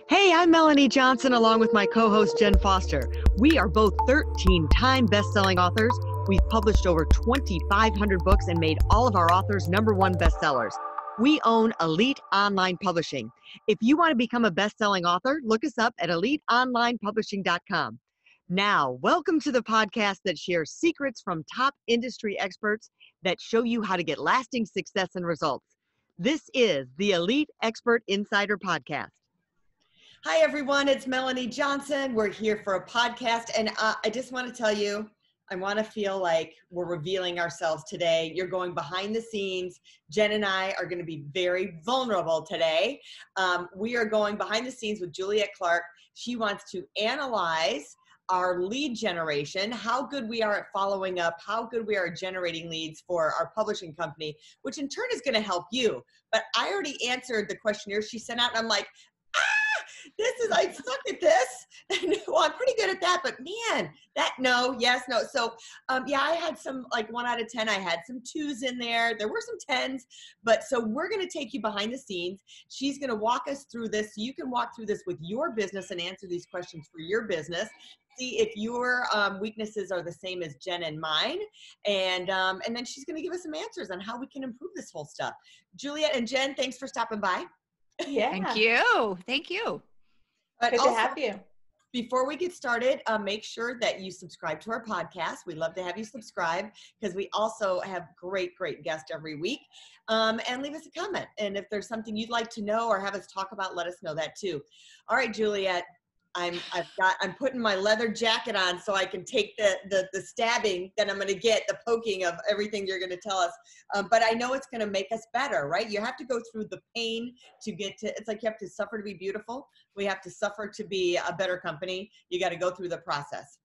Hey, I'm Melanie Johnson along with my co-host Jen Foster. We are both 13-time best-selling authors. We've published over 2,500 books and made all of our authors #1 bestsellers. We own Elite Online Publishing. If you want to become a best-selling author, look us up at eliteonlinepublishing.com. Now, welcome to the podcast that shares secrets from top industry experts that show you how to get lasting success and results. This is the Elite Expert Insider Podcast. Hi, everyone. It's Melanie Johnson. We're here for a podcast. And I just want to tell you, I want to feel like we're revealing ourselves today. You're going behind the scenes. Jen and I are going to be very vulnerable today. We are going behind the scenes with Juliet Clark. She wants to analyze our lead generation, how good we are at following up, how good we are at generating leads for our publishing company, which in turn is going to help you. But I already answered the questionnaire she sent out, and I'm like, I suck at this. Well, I'm pretty good at that, but man, no, yes, no. So, I had some, like 1 out of 10, I had some 2s in there. There were some 10s, but so we're going to take you behind the scenes. She's going to walk us through this. So you can walk through this with your business and answer these questions for your business. See if your weaknesses are the same as Jen and mine. And then she's going to give us some answers on how we can improve this whole stuff. Juliet and Jen, thanks for stopping by. Yeah. Thank you. Thank you. But good to have you. Before we get started, make sure that you subscribe to our podcast. We'd love to have you subscribe because we also have great guests every week. And leave us a comment. And if there's something you'd like to know or have us talk about, let us know that too. All right, Juliet. I'm putting my leather jacket on so I can take the stabbing that I'm going to get, the poking of everything you're going to tell us. But I know it's going to make us better, right? You have to go through the pain to get to, it's like you have to suffer to be beautiful. We have to suffer to be a better company. You got to go through the process.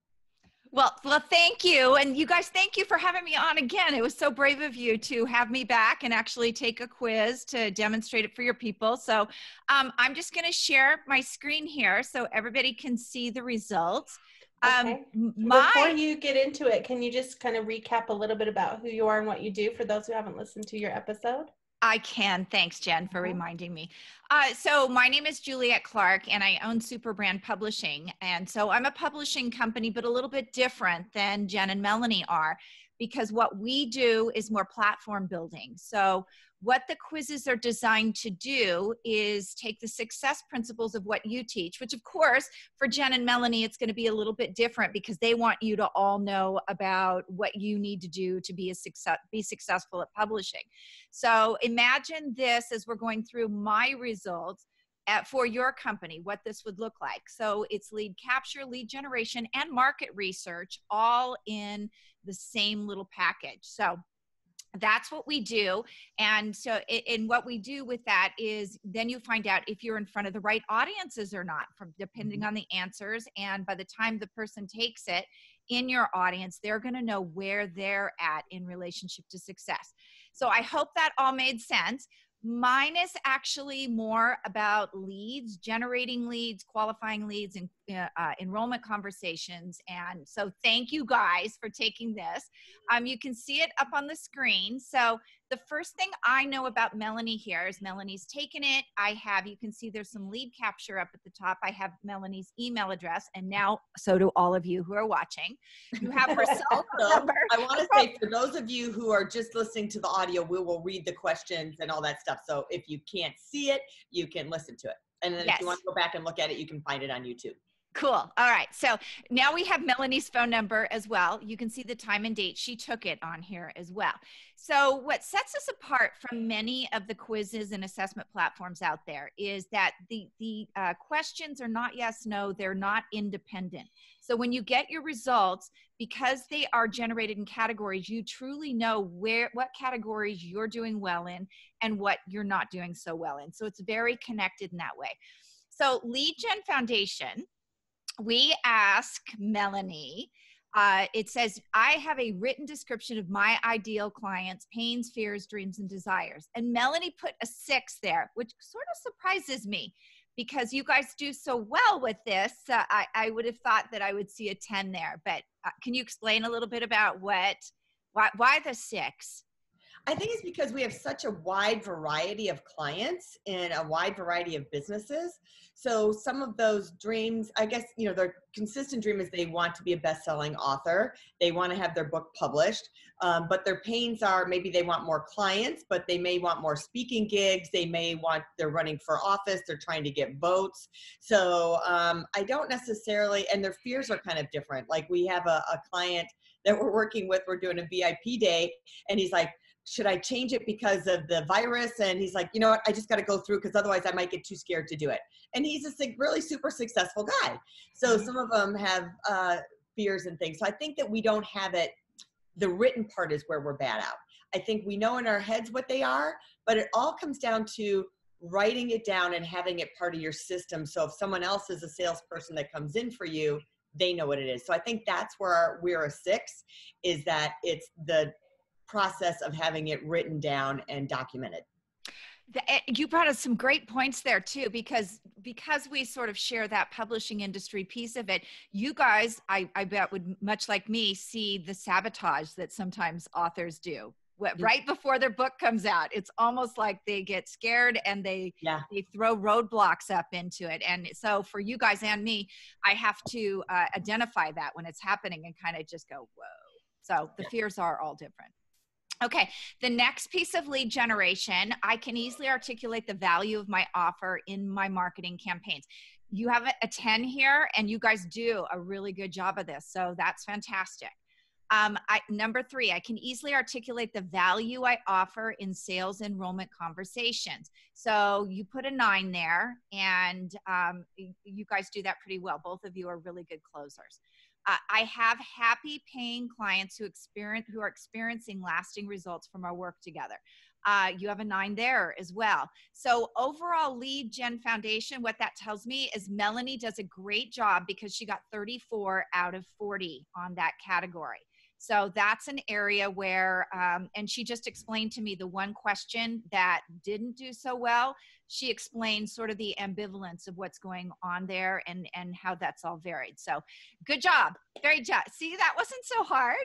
Well, thank you. And you guys, thank you for having me on again. It was so brave of you to have me back and actually take a quiz to demonstrate it for your people. So I'm just going to share my screen here so everybody can see the results. Okay. Before you get into it, can you just kind of recap a little bit about who you are and what you do for those who haven't listened to your episode? I can. Thanks, Jen, for reminding me. So my name is Juliet Clark, and I own Superbrand Publishing. And so I'm a publishing company, but a little bit different than Jen and Melanie are, because what we do is more platform building. So what the quizzes are designed to do is take the success principles of what you teach, which of course, for Jen and Melanie, it's going to be a little bit different because they want you to all know about what you need to do to be successful at publishing. So imagine this as we're going through my results for your company, what this would look like. So it's lead capture, lead generation, and market research all in the same little package. So that's what we do. And so and what we do with that is then you find out if you're in front of the right audiences or not, depending on the answers. And by the time the person takes it in your audience, they're going to know where they're at in relationship to success. So I hope that all made sense. Mine is actually more about leads, generating leads, qualifying leads, and enrollment conversations. And so thank you guys for taking this. You can see it up on the screen. So the first thing I know about Melanie here is Melanie's taken it. You can see there's some lead capture up at the top. I have Melanie's email address, and now so do all of you who are watching. You have her cell phone number. I want to say, for those of you who are just listening to the audio, we will read the questions and all that stuff. So if you can't see it, you can listen to it. And then if you want to go back and look at it, you can find it on YouTube. Cool. All right. So now we have Melanie's phone number as well. You can see the time and date. She took it on here as well. So what sets us apart from many of the quizzes and assessment platforms out there is that the questions are not yes, no, they're not independent. So when you get your results, because they are generated in categories, you truly know what categories you're doing well in and what you're not doing so well in. So it's very connected in that way. So Lead Gen Foundation, we ask Melanie, it says, I have a written description of my ideal clients' pains, fears, dreams, and desires. And Melanie put a 6 there, which sort of surprises me because you guys do so well with this. I would have thought that I would see a 10 there, but can you explain a little bit about why the 6? I think it's because we have such a wide variety of clients and a wide variety of businesses. So some of those dreams, I guess, their consistent dream is they want to be a best-selling author. They want to have their book published, but their pains are maybe they want more clients, but they may want more speaking gigs. They're running for office. They're trying to get votes. So I don't necessarily, and their fears are kind of different. Like we have a client that we're working with, we're doing a VIP day, and he's like, should I change it because of the virus? And he's like, you know what, I just got to go through because otherwise I might get too scared to do it. And he's a really super successful guy. So some of them have fears and things. So I think that we don't have it. The written part is where we're bad out. I think we know in our heads what they are, but it all comes down to writing it down and having it part of your system. So if someone else is a salesperson that comes in for you, they know what it is. So I think that's where we're a 6, is that it's the process of having it written down and documented. You brought us some great points there too, because we sort of share that publishing industry piece of it. You guys, I bet, would, much like me, see the sabotage that sometimes authors do right before their book comes out. It's almost like they get scared and they throw roadblocks up into it. And so for you guys and me, I have to identify that when it's happening and kind of just go, whoa. So the fears are all different. Okay, the next piece of lead generation, I can easily articulate the value of my offer in my marketing campaigns. You have a 10 here, and you guys do a really good job of this, so that's fantastic. Number 3, I can easily articulate the value I offer in sales enrollment conversations. So you put a 9 there, and you guys do that pretty well. Both of you are really good closers. I have happy paying clients who are experiencing lasting results from our work together. You have a 9 there as well. So overall lead gen foundation, what that tells me is Melanie does a great job because she got 34 out of 40 on that category. So that's an area where, and she just explained to me the one question that didn't do so well. She explained sort of the ambivalence of what's going on there and how that's all varied. So good job. Great job. See, that wasn't so hard.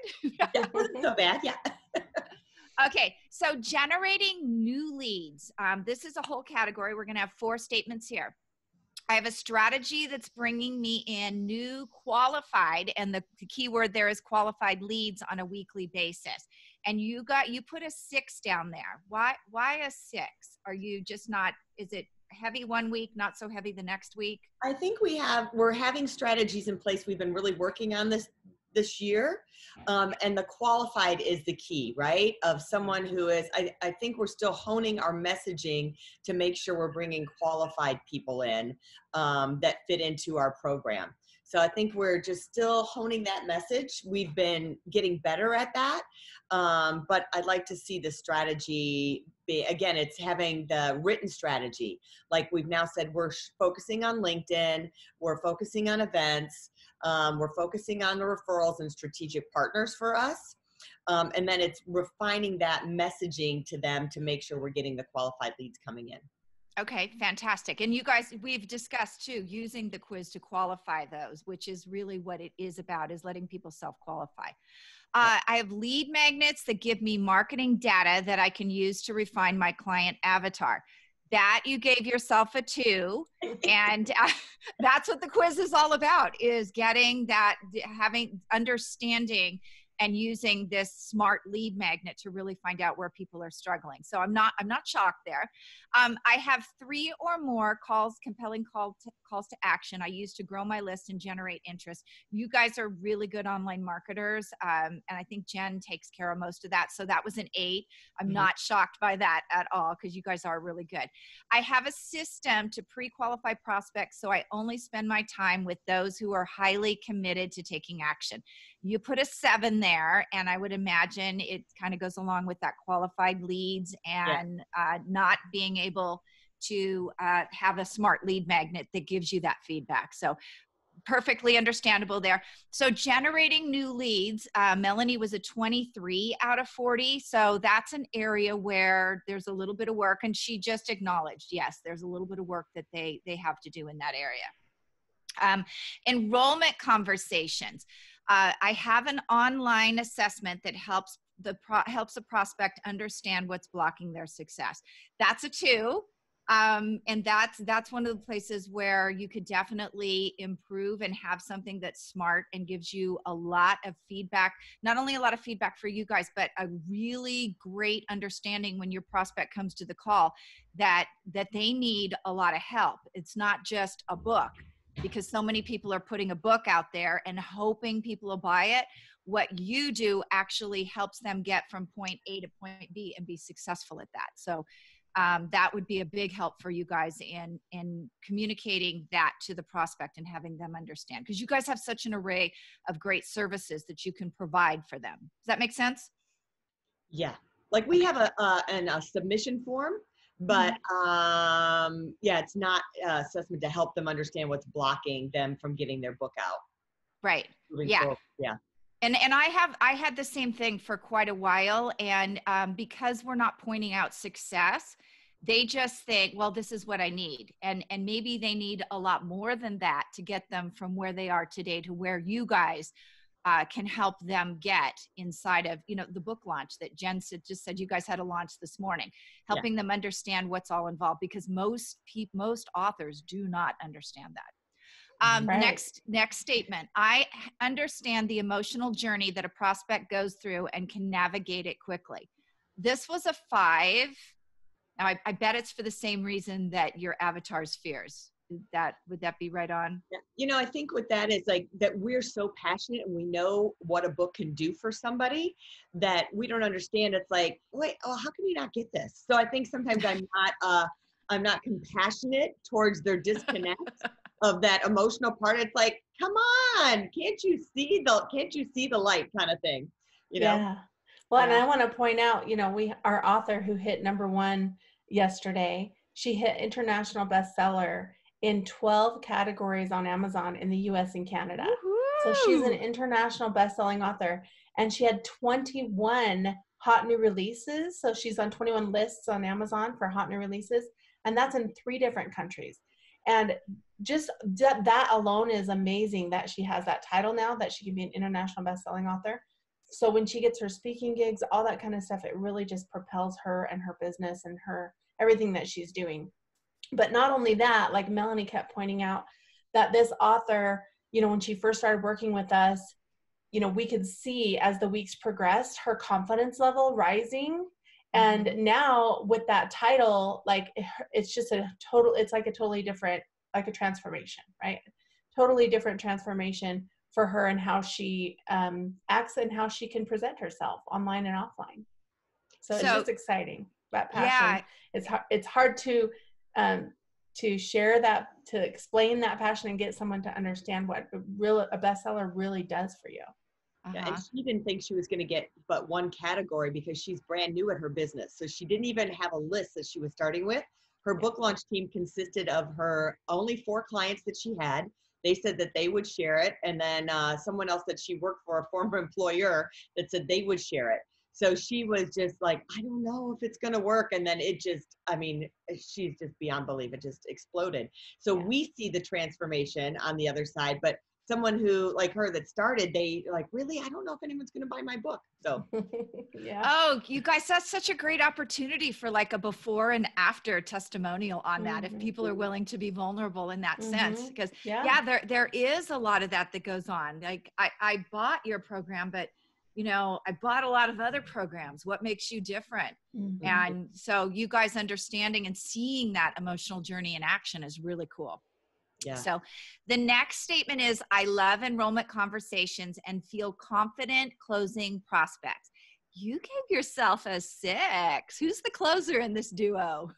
That wasn't so bad, yeah. Okay, so generating new leads. This is a whole category. We're going to have 4 statements here. I have a strategy that's bringing me in new qualified, and the key word there is qualified leads on a weekly basis. And you put a 6 down there. Why a 6? Are you just not, is it heavy one week, not so heavy the next week? I think we're having strategies in place. We've been really working on this year. And the qualified is the key, right? Of someone who is, I think we're still honing our messaging to make sure we're bringing qualified people in that fit into our program. So I think we're just still honing that message. We've been getting better at that. But I'd like to see the strategy be, again, it's having the written strategy. Like we've now said, we're focusing on LinkedIn, we're focusing on events, we're focusing on the referrals and strategic partners for us. And then it's refining that messaging to them to make sure we're getting the qualified leads coming in. Okay, fantastic. And you guys, we've discussed too, using the quiz to qualify those, which is really what it is about, is letting people self-qualify. I have lead magnets that give me marketing data that I can use to refine my client avatar. That you gave yourself a 2, and that's what the quiz is all about, is getting that, understanding and using this smart lead magnet to really find out where people are struggling. So I'm not shocked there. I have 3 or more compelling calls to action I use to grow my list and generate interest. You guys are really good online marketers. And I think Jen takes care of most of that. So that was an 8. I'm not shocked by that at all, because you guys are really good. I have a system to pre-qualify prospects, so I only spend my time with those who are highly committed to taking action. You put a 7 there, and I would imagine it kind of goes along with that qualified leads and not being able to have a smart lead magnet that gives you that feedback. So perfectly understandable there. So generating new leads, Melanie was a 23 out of 40. So that's an area where there's a little bit of work, and she just acknowledged, yes, there's a little bit of work that they have to do in that area. Enrollment conversations. I have an online assessment that helps helps a prospect understand what's blocking their success. That's a 2. And that's one of the places where you could definitely improve and have something that's smart and gives you a lot of feedback, not only a lot of feedback for you guys, but a really great understanding when your prospect comes to the call that they need a lot of help. It's not just a book, because so many people are putting a book out there and hoping people will buy it. What you do actually helps them get from point A to point B and be successful at that. So that would be a big help for you guys in communicating that to the prospect and having them understand, because you guys have such an array of great services that you can provide for them. Does that make sense? Yeah. Like we have a submission form, but yeah, it's not assessment to help them understand what's blocking them from getting their book out. Right. Moving Yeah. forward. Yeah. And I had the same thing for quite a while. And because we're not pointing out success, they just think, well, this is what I need. And maybe they need a lot more than that to get them from where they are today to where you guys can help them get inside of, the book launch that Jen just said you guys had a launch this morning, helping them understand what's all involved, because most authors do not understand that. Right. Next statement. I understand the emotional journey that a prospect goes through and can navigate it quickly. This was a 5. Now, I bet it's for the same reason that your avatar's fears. Would that be right on? Yeah. I think what that is like, that we're so passionate and we know what a book can do for somebody that we don't understand. It's like, wait, how can you not get this? So I think sometimes I'm not compassionate towards their disconnect of that emotional part. It's like, come on, can't you see the light kind of thing, Yeah. Well, and I want to point out, our author who hit #1 yesterday, she hit international bestseller in 12 categories on Amazon in the US and Canada. Woo-hoo! So she's an international best-selling author, and she had 21 hot new releases. So she's on 21 lists on Amazon for hot new releases, and that's in 3 different countries. And just that alone is amazing that she has that title now, that she can be an international best-selling author. So when she gets her speaking gigs, all that kind of stuff, it really just propels her and her business and her everything that she's doing. But not only that, like Melanie kept pointing out, that this author, when she first started working with us, we could see as the weeks progressed, her confidence level rising. And now with that title, like it's just it's like a totally different, like a transformation, right? Totally different transformation for her and how she acts and how she can present herself online and offline. So it's just exciting, that passion. Yeah. It's hard to share that, to explain that passion and get someone to understand what a bestseller really does for you. Yeah, and she didn't think she was going to get but 1 category because she's brand new at her business. So she didn't even have a list that she was starting with. Her book launch team consisted of her only 4 clients that she had. They said that they would share it. And then someone else that she worked for, a former employer, that said they would share it. So she was just like, I don't know if it's going to work. And then she's just beyond belief. It just exploded. So we see the transformation on the other side, but someone who like her that started, they like, really, I don't know if anyone's going to buy my book. So Oh, you guys, that's such a great opportunity for like a before and after testimonial on that. If people are willing to be vulnerable in that sense, because there is a lot of that goes on. Like I bought your program, but I bought a lot of other programs. What makes you different? And so you guys understanding and seeing that emotional journey in action is really cool. Yeah. So the next statement is, I love enrollment conversations and feel confident closing prospects. You gave yourself a 6. Who's the closer in this duo?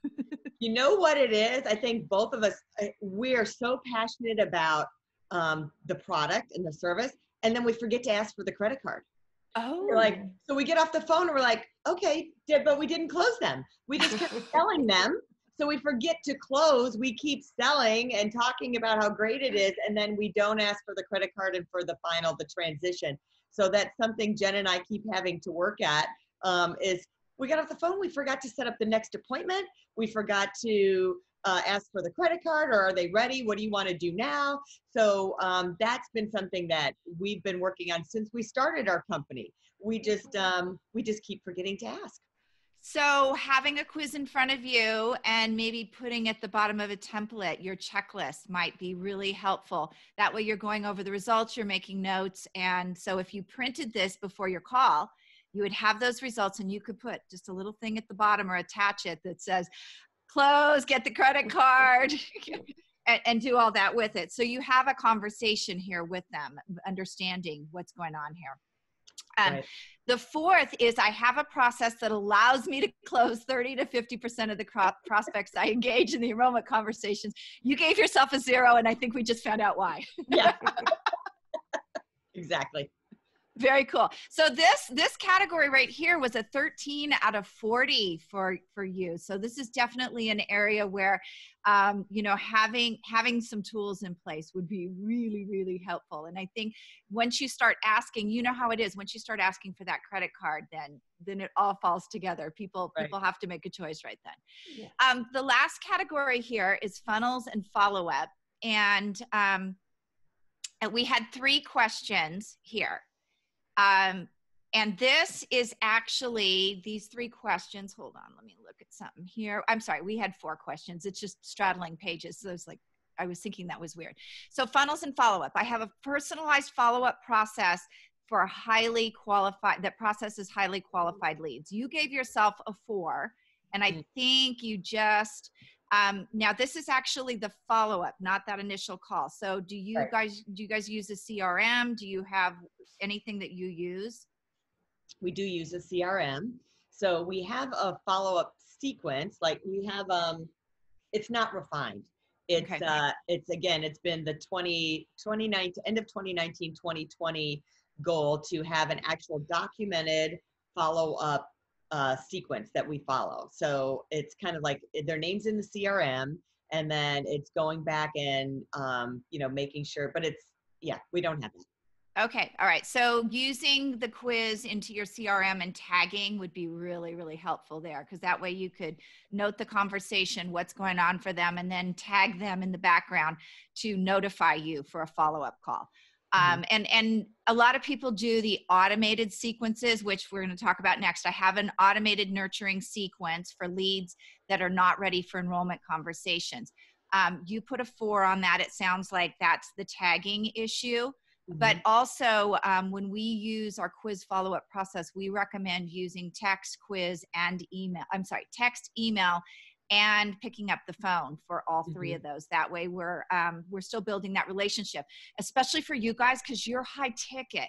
You know what it is? I think both of us, we are so passionate about the product and the service, and then we forget to ask for the credit card. Oh. We're like, so we get off the phone and we're like, okay, but we didn't close them. We just kept selling them. So we forget to close. We keep selling and talking about how great it is. And then we don't ask for the credit card and for the transition. So that's something Jen and I keep having to work at, is we got off the phone. We forgot to set up the next appointment. We forgot to ask for the credit card, or are they ready? What do you want to do now? So that's been something that we've been working on since we started our company. we just keep forgetting to ask. So having a quiz in front of you and maybe putting at the bottom of a template your checklist might be really helpful. That way you're going over the results, you're making notes. And so if you printed this before your call, you would have those results and you could put just a little thing at the bottom or attach it that says, close, get the credit card, and do all that with it. So you have a conversation here with them, understanding what's going on here. Right. The fourth is I have a process that allows me to close 30 to 50% of the prospects I engage in the enrollment conversations. You gave yourself a 0, and I think we just found out why. Yeah. Exactly. Very cool. So this category right here was a 13 out of 40 for you. So this is definitely an area where, you know, having some tools in place would be really, really helpful. And I think once you start asking, you know how it is, once you start asking for that credit card, then it all falls together. People have to make a choice right then. Yeah. The last category here is funnels and follow-up. And we had 3 questions here. And this is actually these 3 questions. Hold on, let me look at something here. I'm sorry, we had 4 questions. It's just straddling pages. So it's like, I was thinking that was weird. So funnels and follow-up. I have a personalized follow-up process for highly qualified, that processes highly qualified leads. You gave yourself a 4, and I think you just, now this is actually the follow-up, not that initial call. So do you guys use a CRM? Do you have anything that you use? We do use a CRM. So we have a follow-up sequence. Like we have, it's not refined. It's, it's been the 2019, end of 2019, 2020 goal to have an actual documented follow-up sequence that we follow. So it's kind of like their name's in the CRM, and then it's going back and, you know, making sure, but it's, yeah, we don't have that. Okay. All right. So using the quiz into your CRM and tagging would be really, really helpful there, because that way you could note the conversation, what's going on for them, and then tag them in the background to notify you for a follow-up call. And a lot of people do the automated sequences, which we're going to talk about next. I have an automated nurturing sequence for leads that are not ready for enrollment conversations. You put a 4 on that. It sounds like that's the tagging issue. But also, when we use our quiz follow-up process, we recommend using text, quiz, and email. I'm sorry, text, email, and picking up the phone for all 3 of those. That way we're still building that relationship, especially for you guys, because you're high ticket.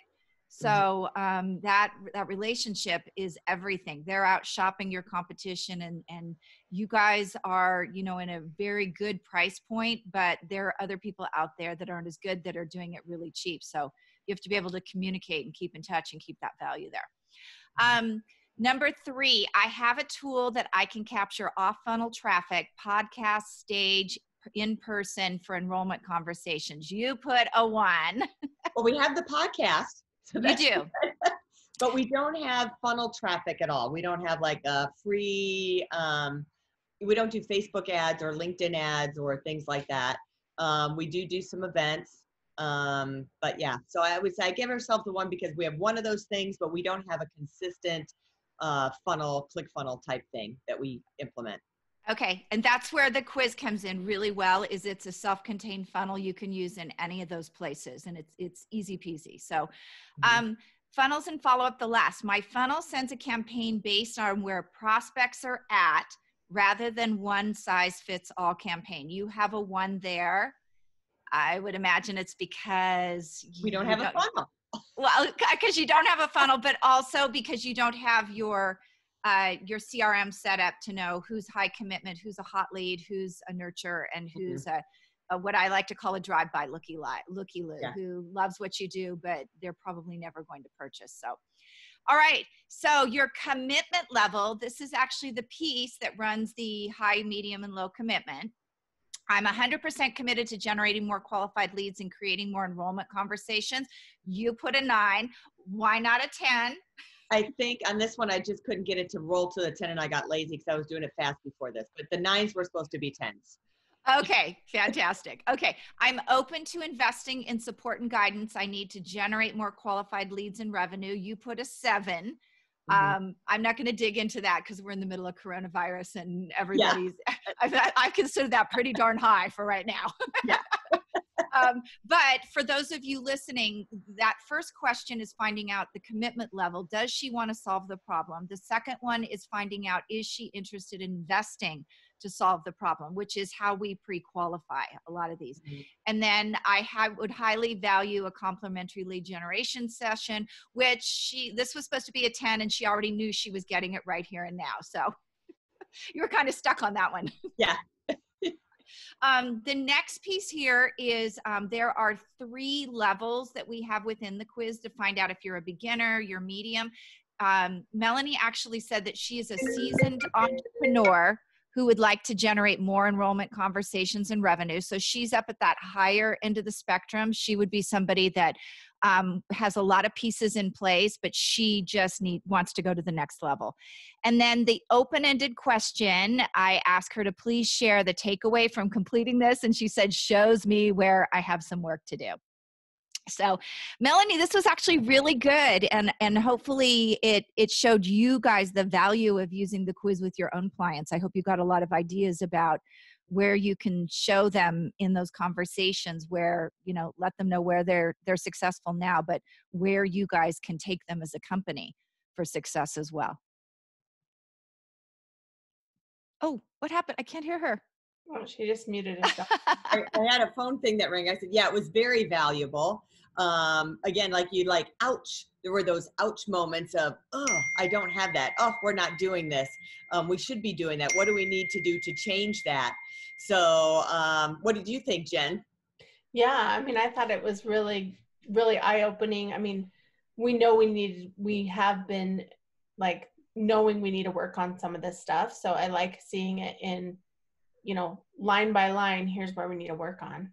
So that relationship is everything. They're out shopping your competition, and you guys are, you know, in a very good price point, but there are other people out there that aren't as good that are doing it really cheap. So you have to be able to communicate and keep in touch and keep that value there. Number 3, I have a tool that I can capture off-funnel traffic, podcast, stage, in person for enrollment conversations. You put a 1. Well, we have the podcast. So you do. But we don't have funnel traffic at all. We don't have like a free, we don't do Facebook ads or LinkedIn ads or things like that. We do some events. But yeah, so I would say I give ourselves the 1 because we have one of those things, but we don't have a consistent funnel, ClickFunnels type thing that we implement. Okay, and that's where the quiz comes in really well. Is it's a self-contained funnel you can use in any of those places, and it's easy peasy. So funnels and follow-up the last. My funnel sends a campaign based on where prospects are at rather than one size fits all campaign. You have a 1 there. I would imagine it's because we don't have a funnel. Well, because you don't have a funnel, but also because you don't have your CRM set up to know who's high commitment, who's a hot lead, who's a nurture, and who's a what I like to call a drive-by looky-loo, who loves what you do, but they're probably never going to purchase. So, all right. So your commitment level, this is actually the piece that runs the high, medium, and low commitment. I'm 100% committed to generating more qualified leads and creating more enrollment conversations. You put a 9. Why not a 10? I think on this one, I just couldn't get it to roll to the 10, and I got lazy because I was doing it fast before this. But the 9s were supposed to be 10s. Okay, fantastic. Okay, I'm open to investing in support and guidance. I need to generate more qualified leads and revenue. You put a 7. I'm not going to dig into that because we're in the middle of coronavirus and everybody's, I consider that pretty darn high for right now. Yeah. But for those of you listening, that first question is finding out the commitment level. Does she want to solve the problem? The second one is finding out, is she interested in investing to solve the problem, which is how we pre-qualify a lot of these. And then would highly value a complimentary lead generation session, which this was supposed to be a 10 and she already knew she was getting it right here and now. So you were kind of stuck on that one. Yeah. The next piece here is there are 3 levels that we have within the quiz to find out if you're a beginner, you're medium. Melanie actually said that she is a seasoned entrepreneur who would like to generate more enrollment conversations and revenue. So she's up at that higher end of the spectrum. She would be somebody that has a lot of pieces in place, but she just wants to go to the next level. And then the open-ended question, I asked her to please share the takeaway from completing this. And she said, shows me where I have some work to do. So Melanie, this was actually really good. And hopefully it showed you guys the value of using the quiz with your own clients. I hope you got a lot of ideas about where you can show them in those conversations where, let them know where they're successful now, but where you guys can take them as a company for success as well. Oh, what happened? I can't hear her. Oh, she just muted herself. I had a phone thing that rang. I said, yeah, it was very valuable. Again, ouch. There were those ouch moments of, oh, I don't have that. Oh, we're not doing this. We should be doing that. What do we need to do to change that? So what did you think, Jen? Yeah, I thought it was really, really eye-opening. We have been knowing we need to work on some of this stuff. So I like seeing it in, line by line, here's where we need to work on.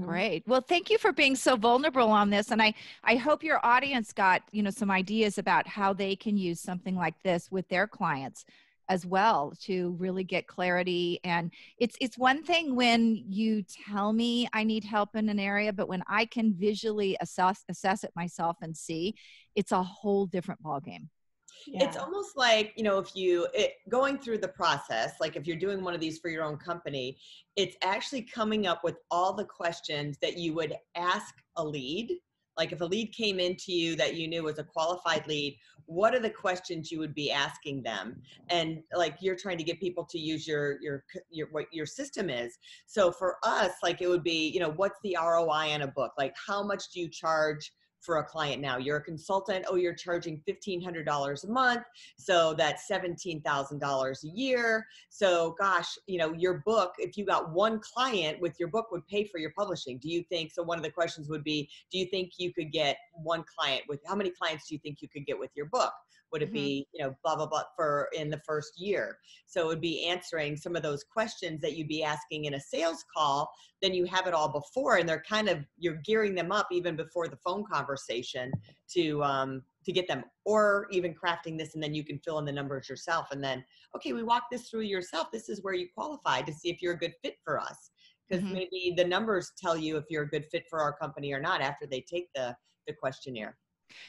Great. Well, thank you for being so vulnerable on this. And I hope your audience got, some ideas about how they can use something like this with their clients as well to really get clarity. And it's one thing when you tell me I need help in an area, but when I can visually assess it myself and see, it's a whole different ballgame. Yeah. It's almost like, going through the process, like if you're doing one of these for your own company, it's actually coming up with all the questions that you would ask a lead. Like if a lead came into you that you knew was a qualified lead, what are the questions you would be asking them? And like you're trying to get people to use what your system is. So for us, like it would be, what's the ROI on a book? Like how much do you charge for a client now? You're a consultant. Oh, you're charging $1,500 a month. So that's $17,000 a year. So gosh, your book, if you got one client with your book, would pay for your publishing. Do you think, so one of the questions would be, do you think you could get one client how many clients do you think you could get with your book? Would it be, blah, blah, blah for in the first year? So it would be answering some of those questions that you'd be asking in a sales call. Then you have it all before, and they're you're gearing them up even before the phone conversation to get them, or even crafting this, and then you can fill in the numbers yourself. And then, okay, we walk this through yourself. This is where you qualify to see if you're a good fit for us. Because maybe the numbers tell you if you're a good fit for our company or not after they take the questionnaire.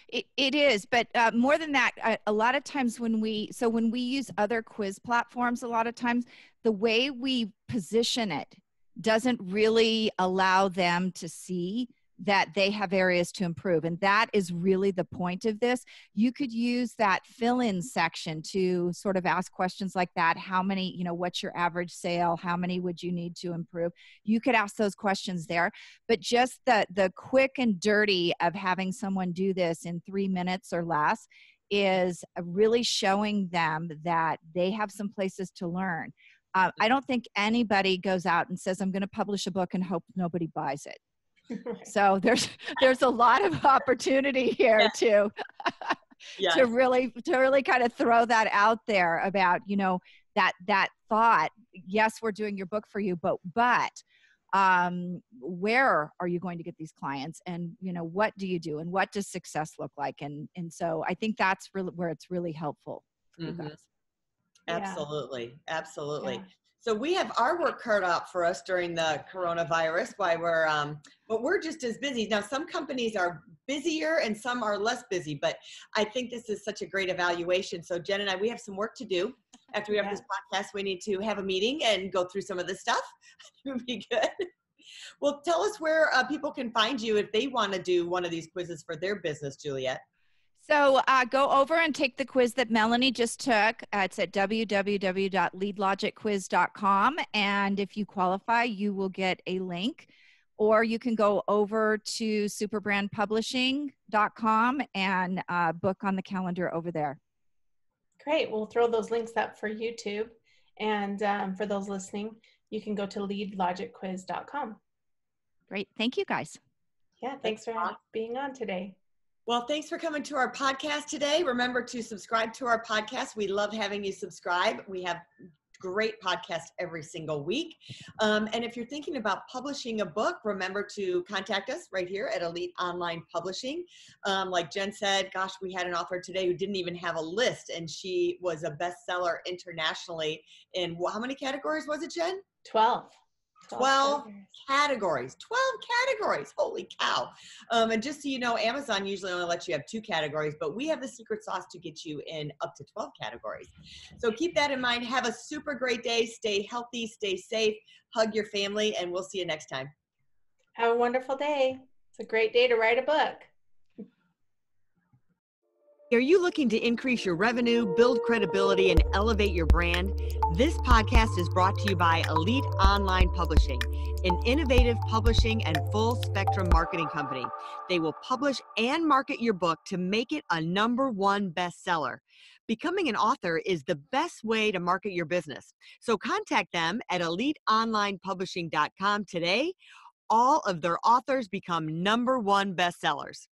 It is, but more than that, a lot of times when we use other quiz platforms, a lot of times the way we position it doesn't really allow them to see that they have areas to improve. And that is really the point of this. You could use that fill-in section to sort of ask questions like that. How many, what's your average sale? How many would you need to improve? You could ask those questions there, but just the quick and dirty of having someone do this in 3 minutes or less is really showing them that they have some places to learn. I don't think anybody goes out and says, I'm going to publish a book and hope nobody buys it. So there's a lot of opportunity here to really kind of throw that out there about, that thought, yes, we're doing your book for you, but where are you going to get these clients, and what do you do, and what does success look like? And so I think that's really where it's really helpful for you guys. Absolutely. Yeah. So we have our work cut out for us during the coronavirus, but we're just as busy. Now, some companies are busier and some are less busy, but I think this is such a great evaluation. So Jen and I, we have some work to do. After we have this podcast, we need to have a meeting and go through some of this stuff. It would be good. Well, tell us where people can find you if they want to do one of these quizzes for their business, Juliet. So go over and take the quiz that Melanie just took. It's at www.leadlogicquiz.com. And if you qualify, you will get a link. Or you can go over to superbrandpublishing.com and book on the calendar over there. Great. We'll throw those links up for YouTube. And for those listening, you can go to leadlogicquiz.com. Great. Thank you, guys. Yeah, thanks for being on today. Well, thanks for coming to our podcast today. Remember to subscribe to our podcast. We love having you subscribe. We have great podcasts every single week. And if you're thinking about publishing a book, remember to contact us right here at Elite Online Publishing. Like Jen said, gosh, we had an author today who didn't even have a list, and she was a bestseller internationally in how many categories was it, Jen? 12 categories. 12 categories. Holy cow. And just so you know, Amazon usually only lets you have 2 categories, but we have the secret sauce to get you in up to 12 categories. So keep that in mind. Have a super great day. Stay healthy, stay safe, hug your family, and we'll see you next time. Have a wonderful day. It's a great day to write a book. Are you looking to increase your revenue, build credibility, and elevate your brand? This podcast is brought to you by Elite Online Publishing, an innovative publishing and full spectrum marketing company. They will publish and market your book to make it a #1 bestseller. Becoming an author is the best way to market your business. So contact them at eliteonlinepublishing.com today. All of their authors become #1 bestsellers.